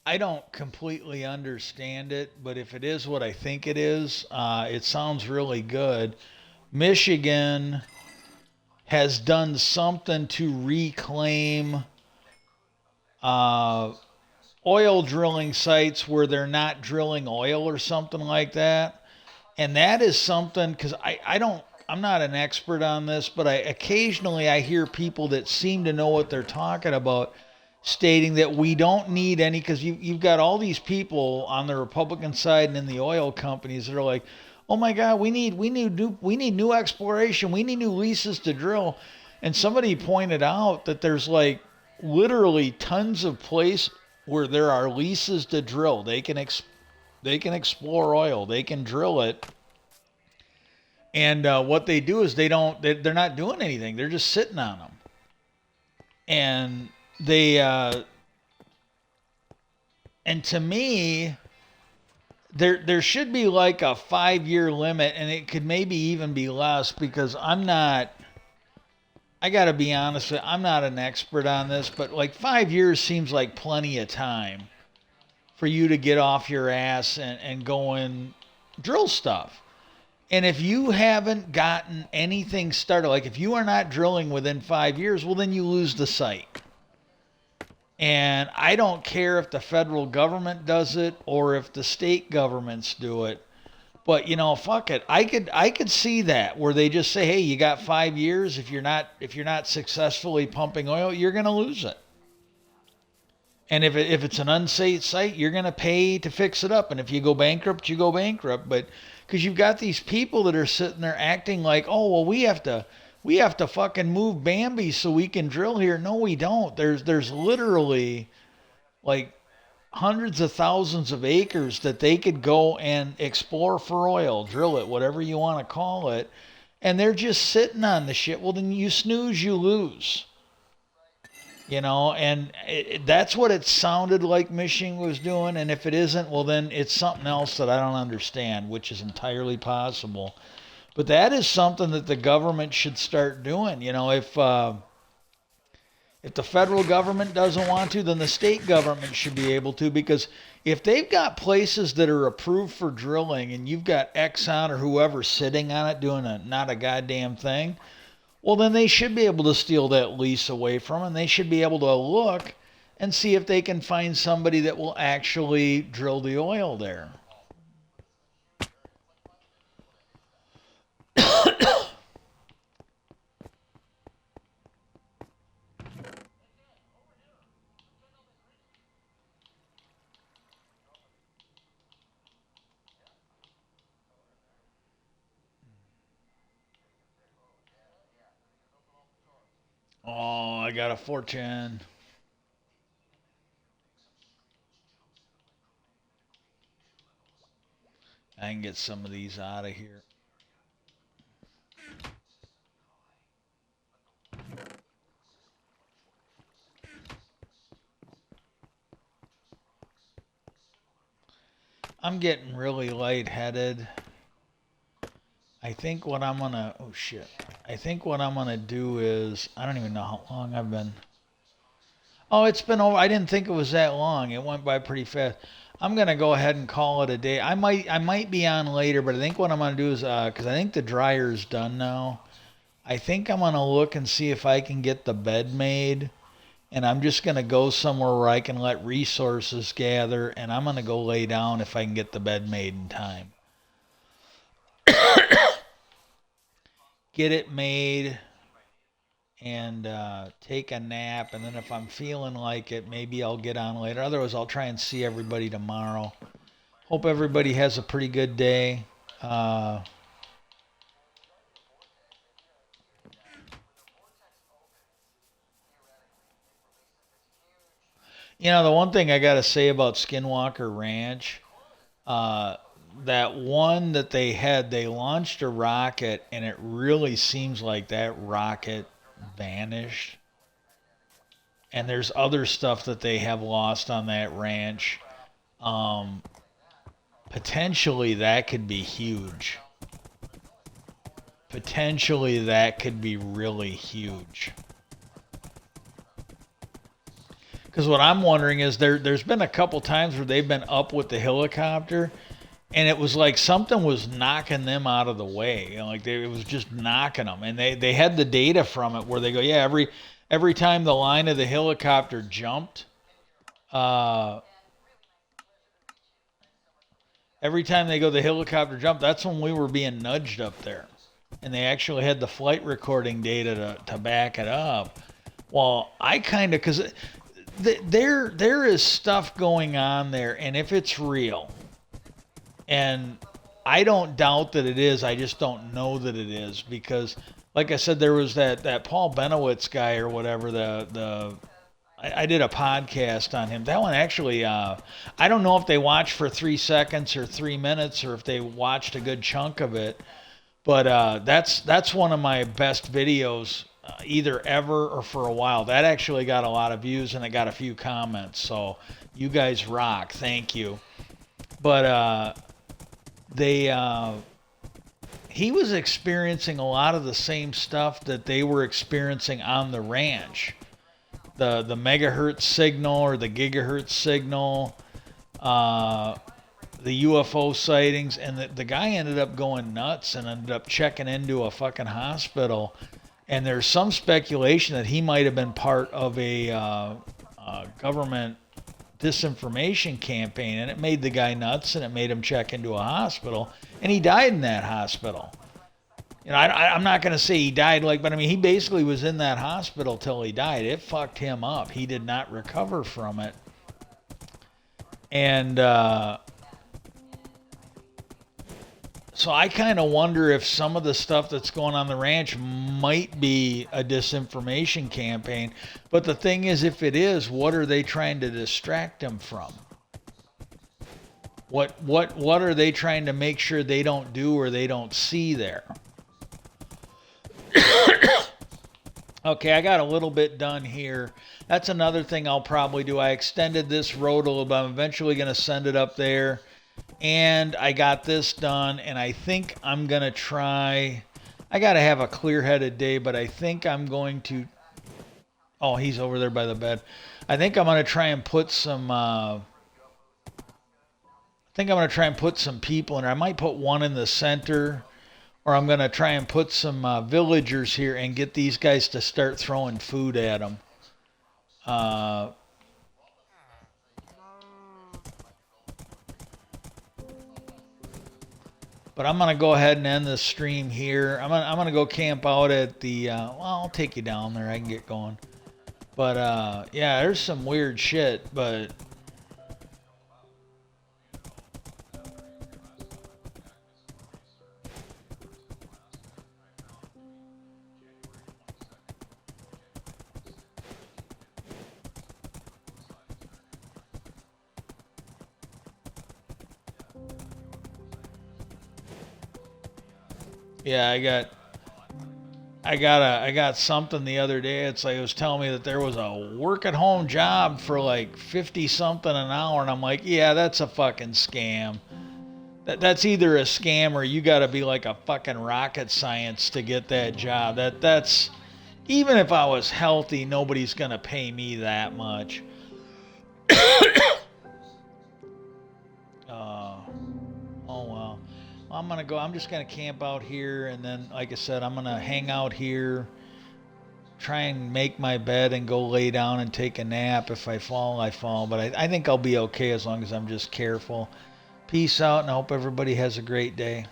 I don't completely understand it, but if it is what I think it is, it sounds really good. Michigan has done something to reclaim uh, oil drilling sites where they're not drilling oil or something like that. And that is something because I don't, I'm not an expert on this, but I occasionally I hear people that seem to know what they're talking about stating that we don't need any, because you've got all these people on the Republican side and in the oil companies that are like, oh my God, we need new exploration, we need new leases to drill, and somebody pointed out that there's like literally tons of place where there are leases to drill. They can explore oil, they can drill it, and what they do is they're not doing anything. They're just sitting on them, and they and to me, there should be like a 5 year limit, and it could maybe even be less, because I'm not. I got to be honest with you, I'm not an expert on this, but like 5 years seems like plenty of time for you to get off your ass and go and drill stuff. And if you haven't gotten anything started, like if you are not drilling within 5 years, well, then you lose the site. And I don't care if the federal government does it or if the state governments do it. But fuck it. I could see that where they just say, "Hey, you got 5 years. If you're not successfully pumping oil, you're gonna lose it. And if it's an unsafe site, you're gonna pay to fix it up. And if you go bankrupt, you go bankrupt. But because you've got these people that are sitting there acting like, oh well, we have to fucking move Bambi so we can drill here. No, we don't. There's literally like hundreds of thousands of acres that they could go and explore for oil, drill it, whatever you want to call it, and they're just sitting on the shit. Well, then you snooze, you lose. And that's what it sounded like Michigan was doing. And if it isn't, well, then it's something else that I don't understand, which is entirely possible. But that is something that the government should start doing. If the federal government doesn't want to, then the state government should be able to, because if they've got places that are approved for drilling and you've got Exxon or whoever sitting on it doing not a goddamn thing, well, then they should be able to steal that lease away from them. They should be able to look and see if they can find somebody that will actually drill the oil there. Oh, I got a fortune. I can get some of these out of here. I'm getting really lightheaded. I think what I'm gonna, oh shit. I think what I'm gonna do is, I don't even know how long I've been. Oh, it's been over. I didn't think it was that long. It went by pretty fast. I'm gonna go ahead and call it a day. I might be on later, but I think what I'm gonna do is, because I think the dryer's done now. I think I'm gonna look and see if I can get the bed made, and I'm just gonna go somewhere where I can let resources gather, and I'm gonna go lay down if I can get the bed made in time. Get it made and take a nap, and then if I'm feeling like it, maybe I'll get on later. Otherwise, I'll try and see everybody tomorrow. Hope everybody has a pretty good day. Uh, the one thing I got to say about Skinwalker Ranch, uh, that one that they had, they launched a rocket, and it really seems like that rocket vanished. And there's other stuff that they have lost on that ranch. Um, Potentially that could be huge. Potentially that could be really huge. Because what I'm wondering is there's been a couple times where they've been up with the helicopter, and it was like something was knocking them out of the way. It was just knocking them, and they had the data from it where they go, yeah, every time the line of the helicopter jumped, uh, every time they go the helicopter jumped, that's when we were being nudged up there, and they actually had the flight recording data to back it up. Well, I kind of, because there is stuff going on there, and if it's real, and I don't doubt that it is, I just don't know that it is because, like I said, there was that Paul Benowitz guy or whatever. I did a podcast on him. That one actually, I don't know if they watched for 3 seconds or 3 minutes or if they watched a good chunk of it. But that's one of my best videos, either ever or for a while. That actually got a lot of views and it got a few comments. So you guys rock. Thank you. But they he was experiencing a lot of the same stuff that they were experiencing on the ranch. The megahertz signal or the gigahertz signal. The UFO sightings, and the guy ended up going nuts and ended up checking into a fucking hospital. And there's some speculation that he might have been part of a government disinformation campaign, and it made the guy nuts, and it made him check into a hospital, and he died in that hospital. You know, I'm not going to say he died, but I mean, he basically was in that hospital till he died. It fucked him up. He did not recover from it. And so I kind of wonder if some of the stuff that's going on the ranch might be a disinformation campaign. But the thing is, if it is, what are they trying to distract him from? What are they trying to make sure they don't do or they don't see there? Okay, I got a little bit done here. That's another thing I'll probably do. I extended this road a little bit. I'm eventually going to send it up there. And I got this done, and I think I'm going to try... I got to have a clear-headed day, but I think I'm going to... Oh, he's over there by the bed. I think I'm going to try and put some... I think I'm going to try and put some people in there. I might put one in the center, or I'm going to try and put some villagers here and get these guys to start throwing food at them. But I'm going to go ahead and end the stream here. I'm gonna go camp out at the... well, I'll take you down there. I can get going. But, yeah, there's some weird shit, but... Yeah, I got something the other day. It's like it was telling me that there was a work at home job for like 50 something an hour, and I'm like, yeah, that's a fucking scam. That's either a scam or you got to be like a fucking rocket science to get that job. That's even if I was healthy, nobody's gonna pay me that much. Oh well. I'm gonna go. I'm just gonna camp out here, and then, like I said, I'm gonna hang out here, try and make my bed, and go lay down and take a nap. If I fall, I fall. But I think I'll be okay as long as I'm just careful. Peace out, and I hope everybody has a great day.